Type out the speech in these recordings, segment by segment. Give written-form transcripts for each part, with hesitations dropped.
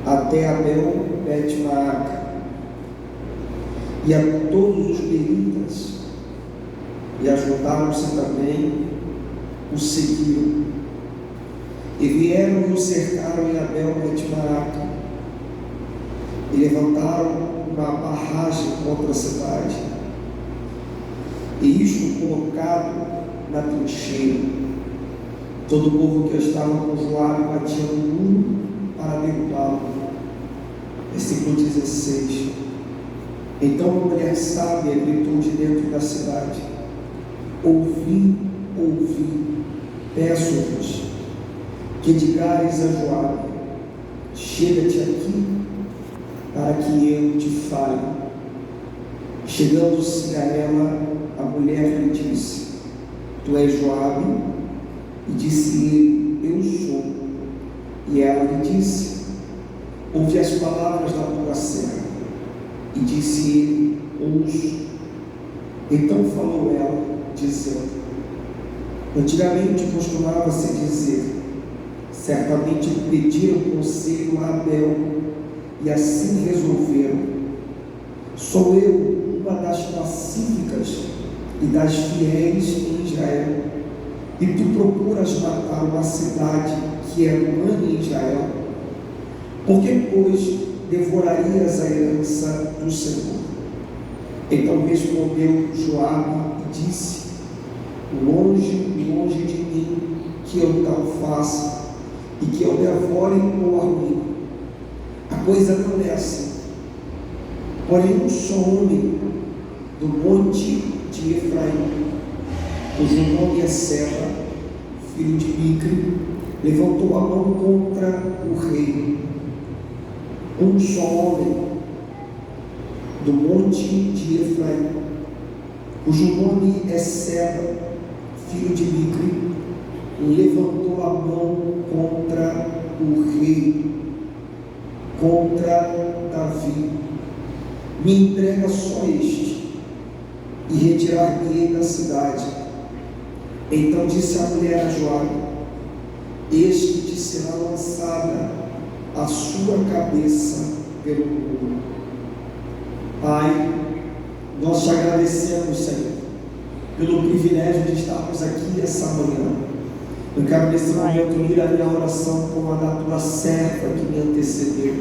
até Abel Bet-Maaca, e a todos os beritas, e ajuntaram-se também, o seguiram, e vieram e o cercaram em Abel Bet-Maaca, e levantaram uma barragem contra a cidade, e isto colocado na trincheira. Todo o povo que estava com Joabe batia no muro para derrubá-lo. Versículo 16. Então uma mulher sábia gritou de dentro da cidade: ouvi, peço-vos que digares a Joabe: chega-te aqui, para que eu te fale. Chegando-se a ela, a mulher lhe disse: tu és Joabe? E disse ele: eu sou. E ela lhe disse: ouve as palavras da tua serva. E disse ele: ouço. Então falou ela, dizendo: antigamente costumava-se dizer, certamente pediram conselho a Abel, e assim resolveram. Sou eu uma das pacíficas e das fiéis em Israel, e tu procuras matar uma cidade que é humana em Israel? Por que, pois, devorarias a herança do Senhor? Então respondeu Joabe e disse: longe, longe de mim que eu tal faça, e que eu devore o amigo. A coisa não é assim. Porém, um só homem do monte de Efraim, cujo nome é Seba, filho de Bicri, levantou a mão contra o rei. Um só homem do monte de Efraim, cujo nome é Seba, filho de Bicri, levantou a mão contra o rei, contra Davi. Me entrega só este, e retirar-me-ei da cidade. Então disse a mulher a Joabe: eis que te será lançada a sua cabeça pelo muro. Pai, nós te agradecemos, Senhor, pelo privilégio de estarmos aqui essa manhã. Eu quero nesse momento unir a minha oração com a da tua serva que me antecedeu,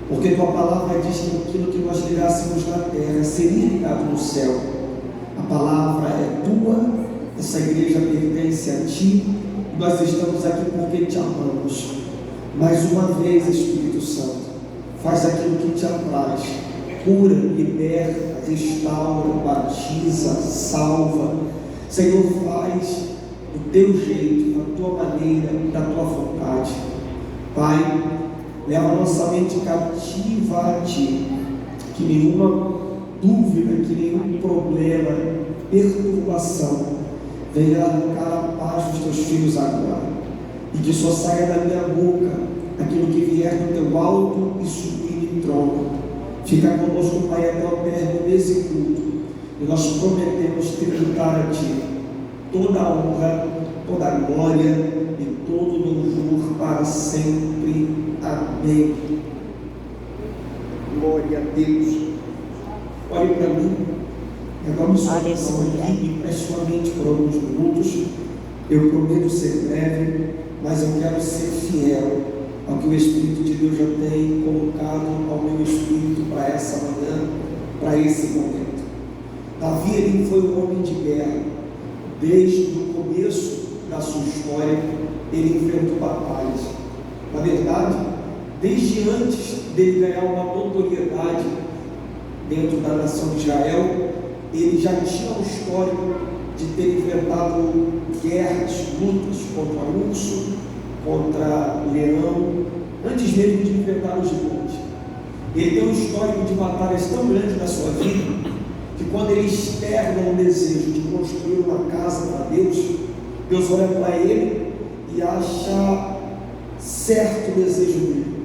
porque tua palavra diz que aquilo que nós ligássemos na terra seria ligado no céu. A palavra é tua, essa igreja pertence a ti, e nós estamos aqui porque te amamos. Mais uma vez, Espírito Santo, faz aquilo que te apraz, cura, liberta, restaura, batiza, salva. Senhor, faz do teu jeito, da tua maneira, da tua vontade. Pai, leva a nossa mente cativa a ti, que nenhuma dúvida, que nenhum problema, perturbação venha arrancar a paz dos teus filhos agora, e que só saia da minha boca aquilo que vier do teu alto e sublime trono. Fica conosco, Pai, até o término desse culto, e nós prometemos tributar a ti toda a honra, toda a glória e todo o louvor para sempre. Amém. Glória a Deus. Olhe para mim. Agora sua atenção aqui e preste sua mente por alguns minutos. Eu prometo ser breve, mas eu quero ser fiel ao que o Espírito de Deus já tem colocado ao meu espírito para essa manhã, para esse momento. Davi, ele foi um homem de guerra. Desde o começo da sua história, ele enfrentou batalhas. Na verdade, desde antes dele ganhar uma notoriedade dentro da nação de Israel, ele já tinha um histórico de ter enfrentado guerras, lutas contra urso, contra leão, antes mesmo de enfrentar os gigantes. Ele tem um histórico de batalhas tão grande na sua vida, que quando ele externa o desejo de construir uma casa para Deus, Deus olha para ele e acha certo o desejo dele,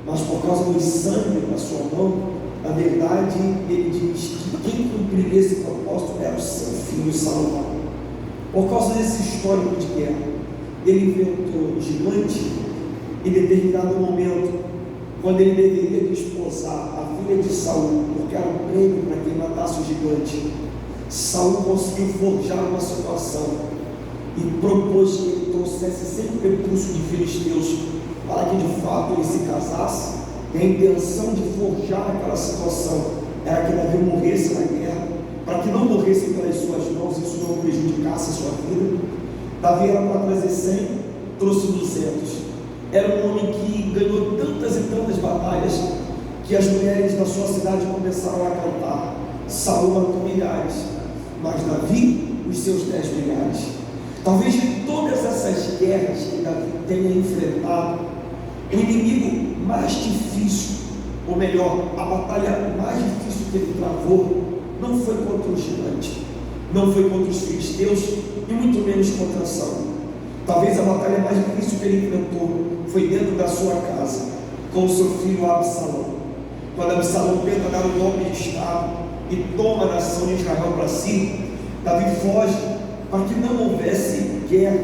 mas por causa do sangue da sua mão, na verdade, ele diz que quem cumpriria esse propósito era o seu filho Salomão. Por causa desse histórico de guerra, ele enfrentou o gigante. Em determinado momento, quando ele deveria desposar a filha de Saul, porque era um prêmio para quem matasse o gigante, Saul conseguiu forjar uma situação e propôs que ele trouxesse sempre o recurso de filisteus para que de fato ele se casasse. E a intenção de forjar aquela situação era que Davi morresse na guerra, para que não morresse pelas suas mãos, isso não prejudicasse a sua vida. Davi era para trazer 100, trouxe 200. Era um homem que ganhou tantas e tantas batalhas que as mulheres da sua cidade começaram a cantar: Saul matou milhares, mas Davi os seus 10 milhares. Talvez de todas essas guerras que Davi tenha enfrentado, o inimigo mais difícil, ou melhor, a batalha mais difícil que ele travou, não foi contra o gigante, não foi contra os filisteus e muito menos contra Saul. Talvez a batalha mais difícil que ele enfrentou foi dentro da sua casa, com o seu filho Absalão. Quando Absalão tenta dar um golpe de estado e toma a nação de Israel para si, Davi foge para que não houvesse guerra,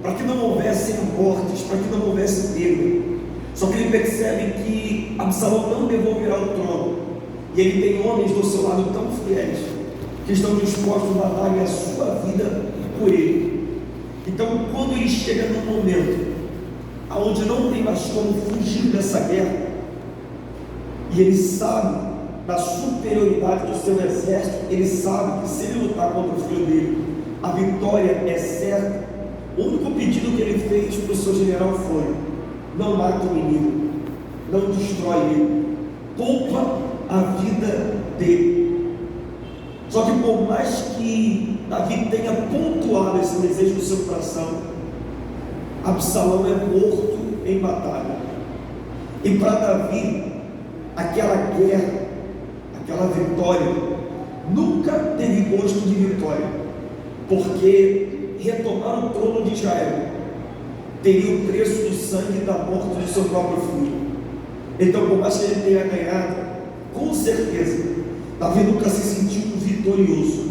para que não houvesse mortes, para que não houvesse perda. Só que ele percebe que Absalão não devolverá o trono, e ele tem homens do seu lado tão fiéis que estão dispostos a darem a sua vida por ele. Então, quando ele chega num momento onde não tem mais como fugir dessa guerra, e ele sabe da superioridade do seu exército, ele sabe que se ele lutar contra o filho dele, a vitória é certa. O único pedido que ele fez para o seu general foi: não mata o inimigo, não destrói ele, poupa a vida dele. Só que por mais que Davi tenha pontuado esse desejo do seu coração, Absalão é morto em batalha. E para Davi, aquela guerra, aquela vitória, nunca teve gosto de vitória, porque retomar o trono de Israel teria o preço do sangue e da morte do seu próprio filho. Então, por mais que ele tenha ganhado, com certeza, Davi nunca se sentiu vitorioso.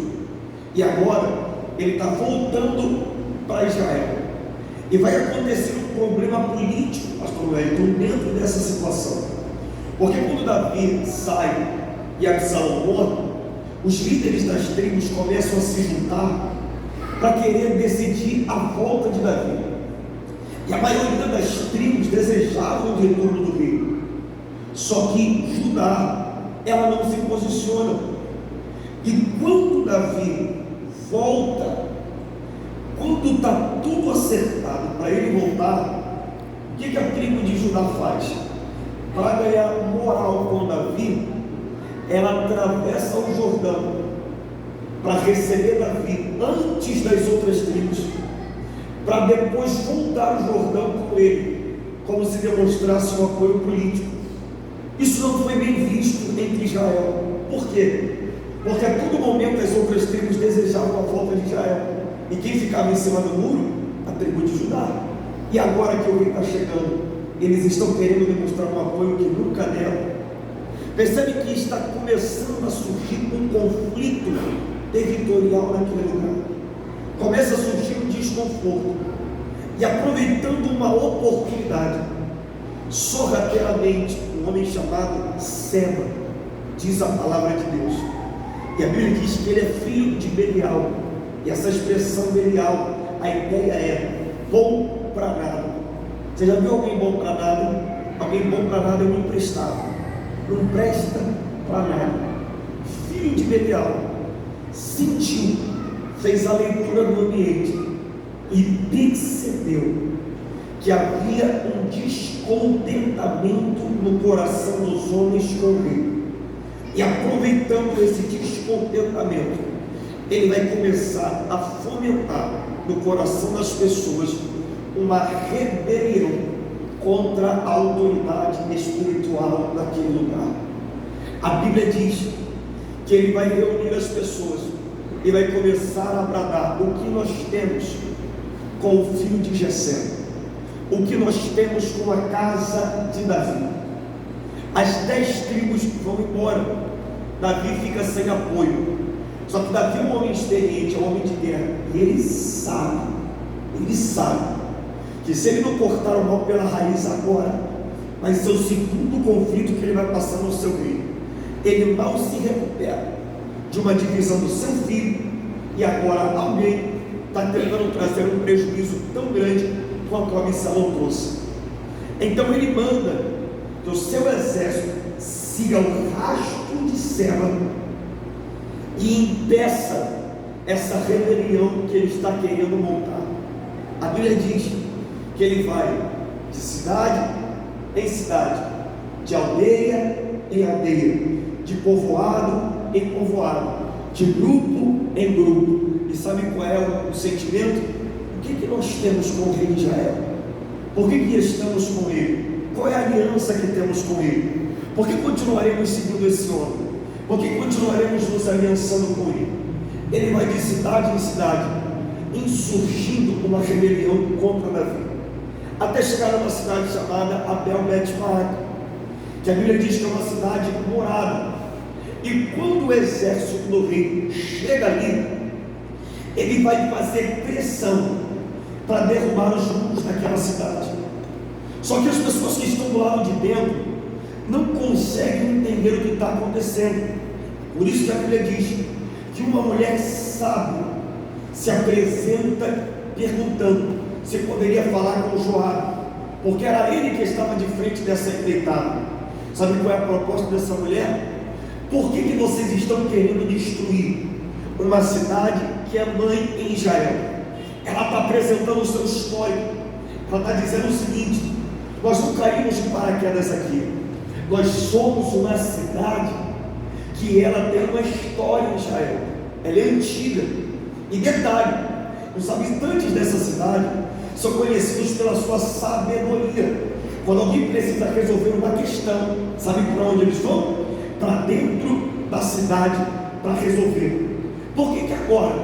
E agora, ele está voltando para Israel. E vai acontecer um problema político, pastor Wellington, dentro dessa situação. Porque quando Davi sai e Absalão morre, os líderes das tribos começam a se juntar para querer decidir a volta de Davi. E a maioria das tribos desejavam o retorno do rei. Só que Judá, ela não se posiciona. E quando Davi volta, quando está tudo acertado para ele voltar, o que a tribo de Judá faz? Para ganhar moral com Davi, ela atravessa o Jordão para receber Davi antes das outras tribos, para depois voltar o Jordão com ele, como se demonstrasse um apoio político. Isso não foi bem visto entre Israel. Por quê? Porque a todo momento as outras tribos desejavam a volta de Israel, e quem ficava em cima do muro? A tribo de Judá. E agora que o rei está chegando, eles estão querendo demonstrar um apoio que nunca deram. Percebe que está começando a surgir um conflito territorial naquele lugar. Começa a surgir um desconforto. E aproveitando uma oportunidade, sorrateiramente, um homem chamado Seba, diz a palavra de Deus, e a Bíblia diz que ele é filho de Belial. E essa expressão Belial, a ideia é bom para nada. Você já viu alguém bom para nada? Alguém bom para nada é um emprestado, não presta para nada. Filho de Belial sentiu, fez a leitura do ambiente e percebeu que havia um descontentamento no coração dos homens com o rei. E aproveitando esse descontentamento, ele vai começar a fomentar no coração das pessoas uma rebelião contra a autoridade espiritual daquele lugar. A Bíblia diz que ele vai reunir as pessoas e vai começar a bradar: o que nós temos com o filho de Jessé, o que nós temos com a casa de Davi. As 10 tribos vão embora, Davi fica sem apoio. Só que Davi é um homem experiente, é um homem de guerra, e ele sabe que se ele não cortar o mal pela raiz agora, vai ser o segundo conflito que ele vai passar no seu reino. Ele mal se recupera de uma divisão do seu filho, e agora alguém está tentando trazer um prejuízo tão grande quanto a Absalão trouxe. Então ele manda que o seu exército siga o rastro de Seba e impeça essa rebelião que ele está querendo montar. A Bíblia diz que ele vai de cidade em cidade, de aldeia em aldeia, de povoado em povoado, de grupo em grupo. E sabe qual é o sentimento? O que nós temos com o rei de Israel? Por que estamos com ele? Qual é a aliança que temos com ele? Por que continuaremos seguindo esse homem? Por que continuaremos nos aliançando com ele? Ele vai de cidade em cidade, insurgindo uma rebelião contra Davi, até chegar numa cidade chamada Abel-Bet-Maach, que a Bíblia diz que é uma cidade morada. E quando o exército do rei chega ali, ele vai fazer pressão para derrubar os muros daquela cidade. Só que as pessoas que estão do lado de dentro não conseguem entender o que está acontecendo. Por isso que a Bíblia diz que uma mulher sábia se apresenta perguntando se poderia falar com Joabe, porque era ele que estava de frente dessa empreitada. Sabe qual é a proposta dessa mulher? Por que vocês estão querendo destruir uma cidade que é mãe em Israel? Ela está apresentando o seu histórico. Ela está dizendo o seguinte: nós não caímos de paraquedas aqui, nós somos uma cidade que ela tem uma história em Israel, ela é antiga. E detalhe, os habitantes dessa cidade são conhecidos pela sua sabedoria. Quando alguém precisa resolver uma questão, sabe para onde eles vão? Para dentro da cidade para resolver. Por que agora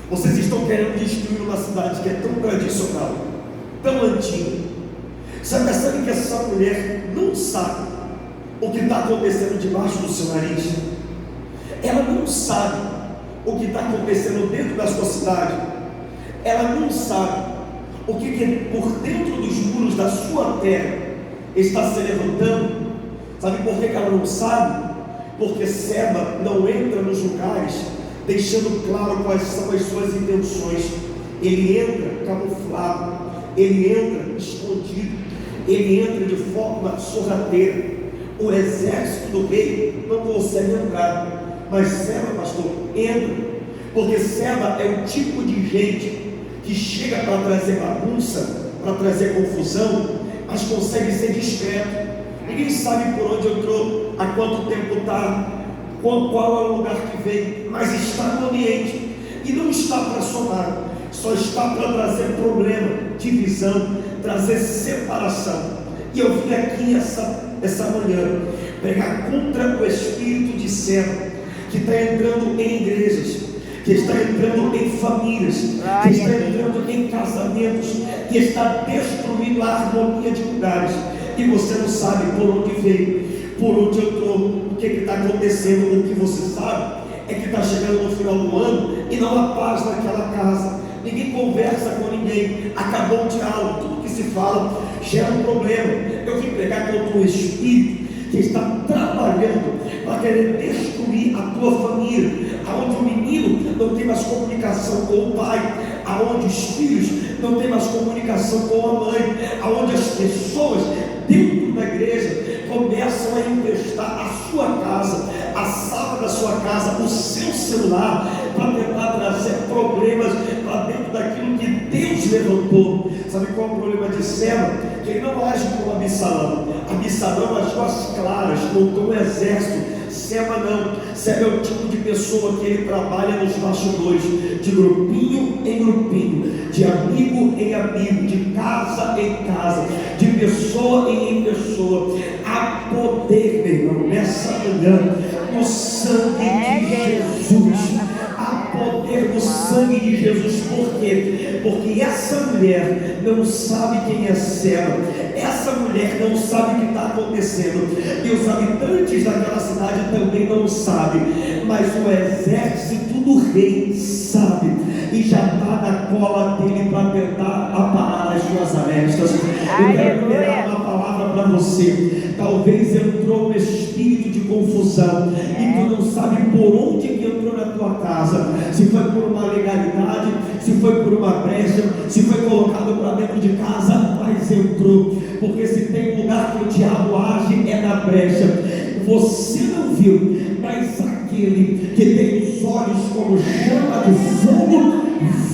vocês estão querendo destruir uma cidade que é tão tradicional, tão antiga? Sabe que essa mulher não sabe o que está acontecendo debaixo do seu nariz? Ela não sabe o que está acontecendo dentro da sua cidade. Ela não sabe o que por dentro dos muros da sua terra está se levantando. Sabe por que ela não sabe? Porque Seba não entra nos lugares deixando claro quais são as suas intenções. Ele entra camuflado, ele entra escondido, ele entra de forma sorrateira. O exército do rei não consegue entrar, mas Seba, pastor, entra, porque Seba é o tipo de gente que chega para trazer bagunça, para trazer confusão, mas consegue ser discreto. Ninguém sabe por onde entrou, há quanto tempo está, qual é o lugar que veio, mas está no ambiente, e não está para somar, só está para trazer problema, divisão, trazer separação. E eu vim aqui essa manhã pregar contra o espírito de Seba, que está entrando em igrejas, que está entrando em famílias, que está entrando em casamentos, que está destruindo a harmonia de lugares, e você não sabe por onde veio, por onde entrou, o que está acontecendo. O que você sabe é que está chegando no final do ano e não há paz naquela casa, ninguém conversa com ninguém, acabou o diálogo, tudo que se fala gera um problema. Eu vim pregar contra o espírito que está trabalhando para querer destruir a tua família, aonde o menino não tem mais comunicação com o pai, aonde os filhos não tem mais comunicação com a mãe, aonde as pessoas dentro da igreja começam a emprestar a sua casa, a sala da sua casa, o seu celular, para tentar trazer problemas para dentro daquilo que Deus levantou. Sabe qual é o problema de Seba? Que ele não age como Absalão. Absalão agiu às claras, montou um exército. Seba não. Seba é o tipo de pessoa que ele trabalha nos bastidores, de grupinho em grupinho, de amigo em amigo, de casa em casa, de pessoa em pessoa. Há poder, meu irmão, nessa manhã, no sangue de Jesus. Há poder no sangue de Jesus. Por quê? Porque essa mulher não sabe quem é Seba. Essa mulher não sabe o que está acontecendo, e os habitantes daquela cidade também não sabem, mas o exército do rei sabe, e já está na cola dele para tentar aparar as suas arestas. Eu quero liberar uma palavra palavra para você. Talvez entrou um espírito de confusão e tu não sabe por onde que entrou na tua casa. Se foi por uma legalidade, se foi por uma brecha, se foi colocado para dentro de casa, mas entrou. Porque se tem lugar que o diabo age é na brecha. Você não viu, mas aquele que tem os olhos como chama de fogo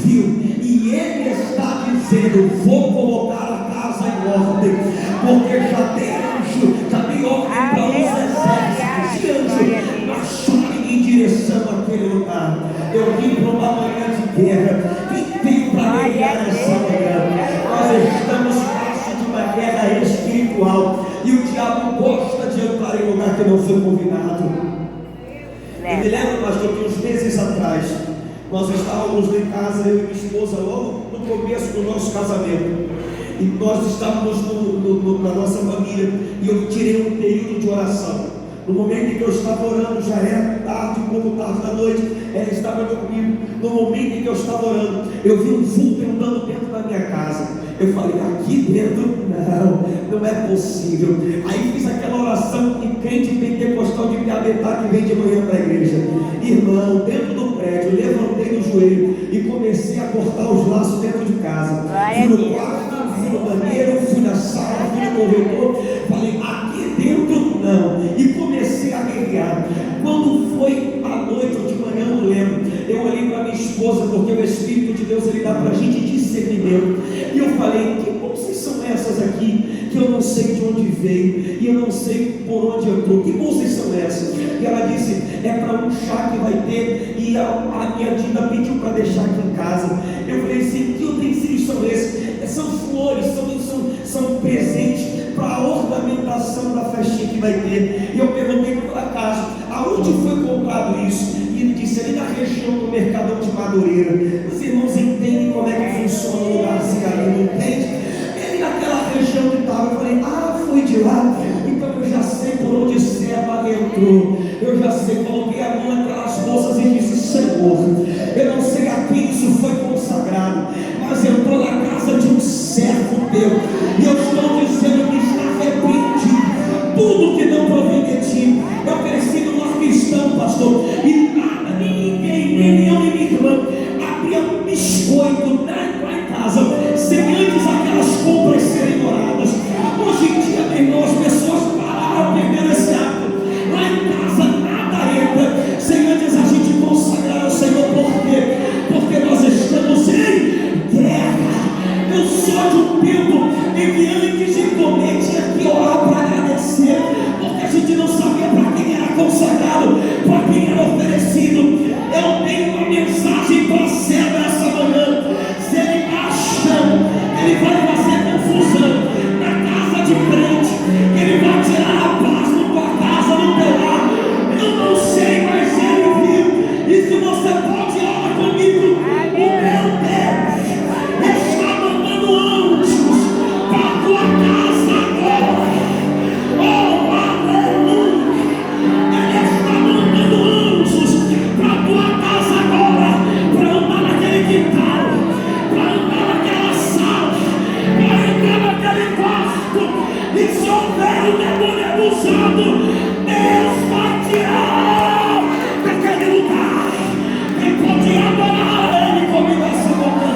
viu. E ele está dizendo: vou colocar a casa em ordem, porque já tem anjo, já tem ordem para os exércitos de anjo marcharem em direção àquele lugar. Eu vim para uma manhã de guerra. Quem veio para guerrear essa manhã? Nós estamos debaixo de uma guerra espiritual e o diabo gosta de entrar em lugar que não foi convidado. Eu me lembro, pastor, que uns meses atrás nós estávamos em casa, eu e minha esposa, logo no começo do nosso casamento, e nós estávamos na nossa família, e eu tirei um período de oração. No momento em que eu estava orando, já era tarde, um pouco tarde da noite, ela estava dormindo. No momento em que eu estava orando, eu vi um vulto andando dentro da minha casa. Eu falei: aqui dentro não é possível. Aí fiz aquela oração de crente pentecostal de Piabetá que vem de manhã para a igreja. Irmão, dentro do prédio, levantei no joelho e comecei a cortar os laços dentro de casa. Fui no quarto, fui no banheiro, fui na sala, fui no corredor. Falei: aqui dentro não. E comecei a guerrear. Quando foi à noite ou de manhã, não lembro, eu olhei para minha esposa, porque o Espírito de Deus ele dá para a gente discernimento. E eu falei: que bolsas são essas aqui, que eu não sei de onde veio, e eu não sei por onde entrou? Que bolsas são essas? E ela disse: é para um chá que vai ter, e a minha Dina pediu para deixar aqui em casa. Eu falei assim: que utensílios são esses? São flores, são presentes para a ornamentação da festinha que vai ter. E eu perguntei por acaso: aonde foi comprado isso? E ele disse: ali na região do Mercadão de Madureira. Os irmãos entendem como é que funciona um lugar assim ali, não entende? Ele naquela região que estava. Eu falei: ah, foi de lá? Então eu já sei por onde Seba entrou. Eu já sei, coloquei a mão naquelas bolsas e disse: Senhor, eu não sei a quem isso foi consagrado, mas entrou na casa de um servo teu, e eu estou dizendo que está repreendido tudo que não provém de ti. Eu cresci no lar cristão, pastor, e nada, ninguém, nem eu, nem minha irmã, abria um biscoito lá em casa sem antes aquelas compras serem oradas. Hoje em dia, meu irmão, as pessoas pararam, perderam esse hábito. Lá em casa nada entra sem antes a gente consagrar ao Senhor. Por quê? Porque nós estamos em guerra. Eu sou de um tempo em que antes de comer tinha que orar para agradecer, porque a gente não sabia para quem era consagrado, para quem era oferecido. Eu tenho uma mensagem para Seba essa manhã. Se ele acha que ele vai fazer confusão na casa de crente, que ele vai tirar a paz na tua casa, no teu lar, eu não sei, mas ele viu. E se você pode orar comigo, o meu Deus está mandando anjos para a tua casa agora. Oh, aleluia! Ele está mandando anjos para a tua casa agora, para andar naquele quintal, para andar naquela sala, para entrar naquele quarto. E se houver um demônio abusado, Deus vai tirar daquele lugar. Quem pode adorar Ele comigo essa manhã?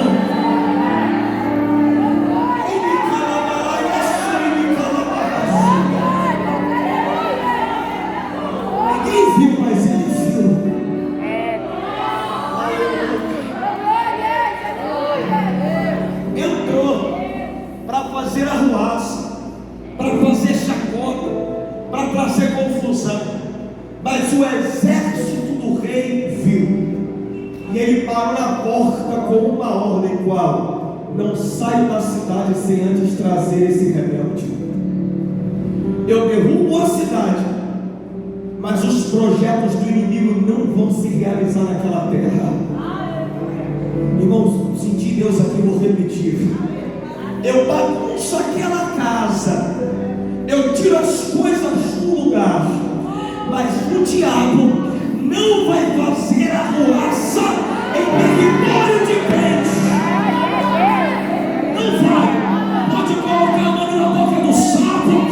Ninguém viu, mas Ele viu. Entrou para fazer arruaça, para fazer chacota, para trazer confusão. Mas o exército do rei viu, e ele parou na porta com uma ordem: qual? Não saio da cidade sem antes trazer esse rebelde. Eu derrubo a cidade, mas os projetos do inimigo não vão se realizar naquela terra. Irmãos, senti Deus aqui, vou repetir. Eu bagunço aquela casa, eu tiro as coisas do lugar, mas o diabo não vai fazer arruaça em território de crentes. Não vai. Pode colocar a mão na boca do sapo,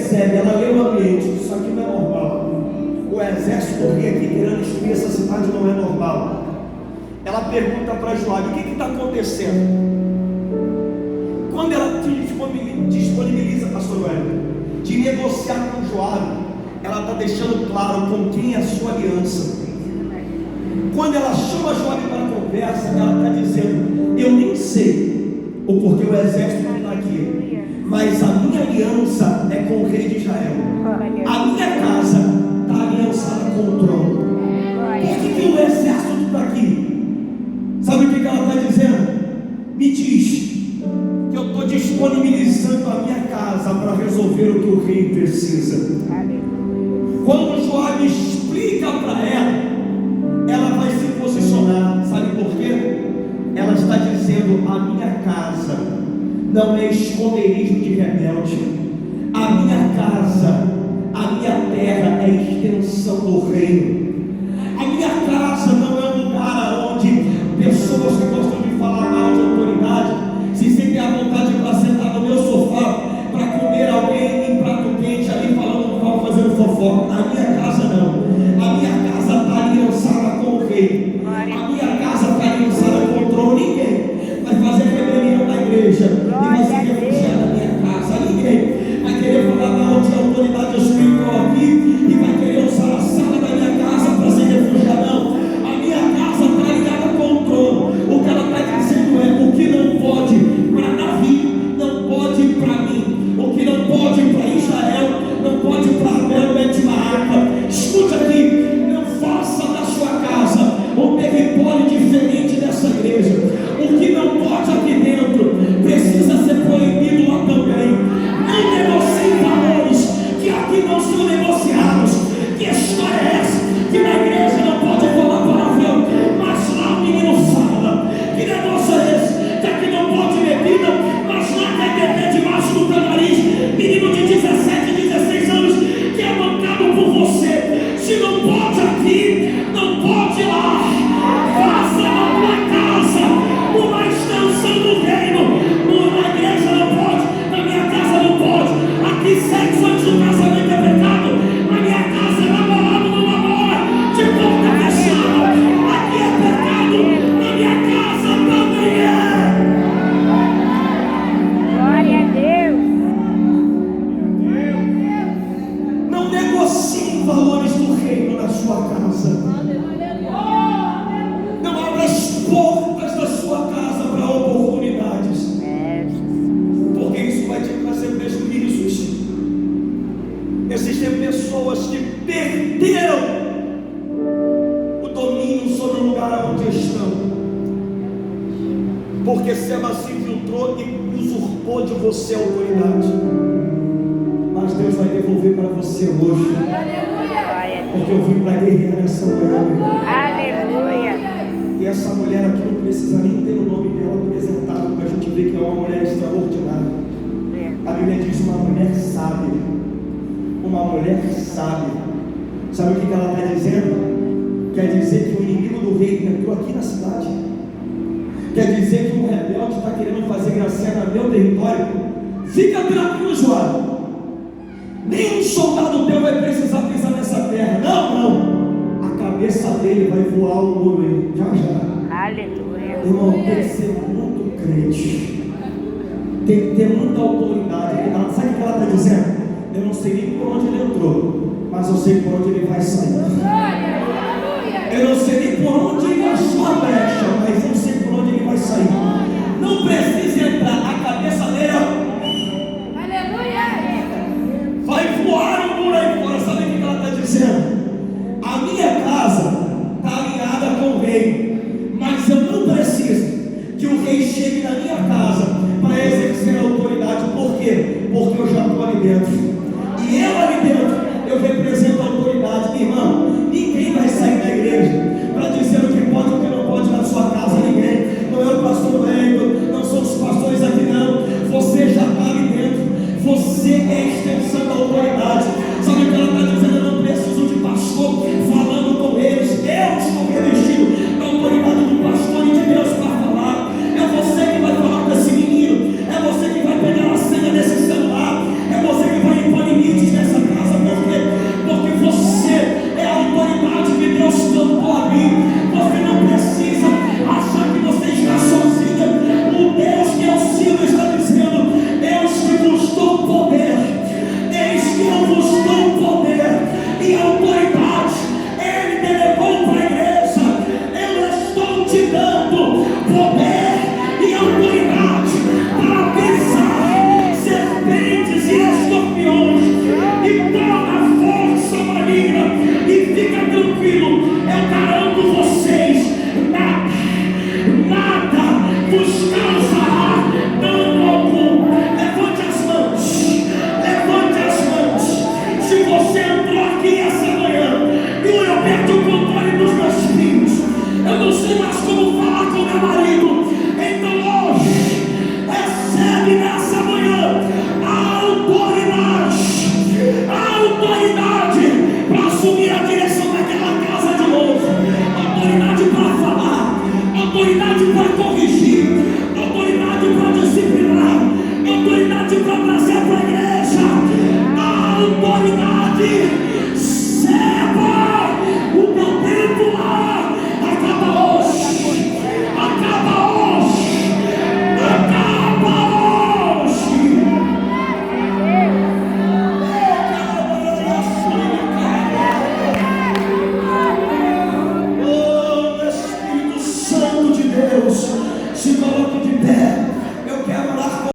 percebe, ela lê o ambiente, isso aqui não é normal. O exército do rei aqui querendo destruir essa cidade não é normal. Ela pergunta para Joabe: o que está acontecendo? Quando ela disponibiliza, pastor Wellington, de negociar com Joabe, ela está deixando claro com quem é a sua aliança. Quando ela chama Joabe para a conversa, ela está dizendo: eu nem sei o porquê o exército está aqui, mas a minha aliança é com o rei de Israel. A minha casa está aliançada com o trono. Por que o exército está aqui? Sabe o que ela está dizendo? Me diz que eu estou disponibilizando a minha casa para resolver o que o rei precisa. Quando Joabe explica para ela vai se posicionar. Sabe por quê? Ela está dizendo: a minha casa não é esconderijo de rebelde. A minha casa, a minha terra é extensão do reino. A minha casa não é um lugar onde pessoas que gostam de falar mal de autoridade se sentem à vontade para sentar no meu sofá para comer alguém em prato quente ali falando mal, fazendo fofoca. A minha casa não. A minha casa está aliançada com o rei. A minha casa está aliançada com o trono. Ninguém vai fazer rebelião na igreja e vai se refugiar na minha casa. Ninguém vai querer falar mal de autoridade espiritual aqui e vai querer usar a sala da minha casa para se refugiar. Não. A minha casa está ligada com o trono. O que ela está dizendo é: o que não pode para Davi não pode para mim. O que não pode para Israel não pode para Abel Bet-Maaca. Escute aqui: não faça da sua casa um território diferente dessa igreja. O que não pode aqui dentro precisa ser proibido lá também. Não negocie valores que aqui não são negociados. Que história é essa? Que na igreja não pode falar palavrão, mas lá o menino fala. Que negócio é esse? Que aqui não pode bebida, mas lá quer beber debaixo do teu nariz. Menino de 17, 16 anos que é bancado por você. Se não pode aqui, não pode lá. Faça na tua casa uma extensão do reino. Na igreja não pode, na minha casa não pode. Aqui sexo antes do casamento é pecado. Na minha casa é namorado, não namora, de porta fechada. Aqui é pecado, na minha casa também é. Glória a Deus. Não negocie valores do reino na sua casa. Não abra as portas da sua casa para oportunidades, porque isso vai te trazer prejuízos. Existem pessoas que perderam o domínio sobre o lugar onde estão, porque Seba se infiltrou e usurpou de você a autoridade. Mas Deus vai devolver para você hoje, porque eu vim para guerrear essa mulher. Aleluia. E essa mulher aqui não precisa nem ter o nome dela apresentado para a gente ver que é uma mulher extraordinária. A Bíblia diz: uma mulher sábia. Uma mulher sábia. Sabe o que ela está dizendo? Quer dizer que o inimigo do rei entrou aqui na cidade. Quer dizer que um rebelde está querendo fazer gracinha no meu território. Fica tranquilo, Joabe. Nenhum soldado teu vai precisar pisar nessa terra. Não. A cabeça dele vai voar o nome já. Aleluia. Irmão, tem que ser muito crente. Tem que ter muita autoridade. Sabe o que ela está dizendo? Eu não sei nem por onde ele entrou, mas eu sei por onde ele vai sair. Eu não sei nem por onde ele achou a brecha, mas eu sei por onde ele vai sair. Não precisa entrar, a cabeça dele vai voar o muro aí fora. Sabe o que ela está dizendo? A minha casa está alinhada com o rei, mas eu não preciso que o rei chegue na minha casa para exercer a autoridade. Por quê? Porque eu já estou ali dentro. E eu ali dentro, eu represento a autoridade. Irmão, ninguém vai sair da igreja para dizer o que pode e o que não pode na sua casa. Ninguém. Não é o pastor Wellington, não são os pastores aqui não. Você já está ali dentro. Você é a extensão da autoridade. Sabe o que ela está dizendo? Eu não preciso de pastor falando com eles. Eu estou revestido da autoridade do pastor e de Deus para falar. É você que vai falar com esse menino. É você que vai pegar a senha desse celular. É você que vai impor limites aqui, seba o teu tempo lá, acaba hoje, acaba hoje, acaba hoje. Oh, Espírito Santo de Deus,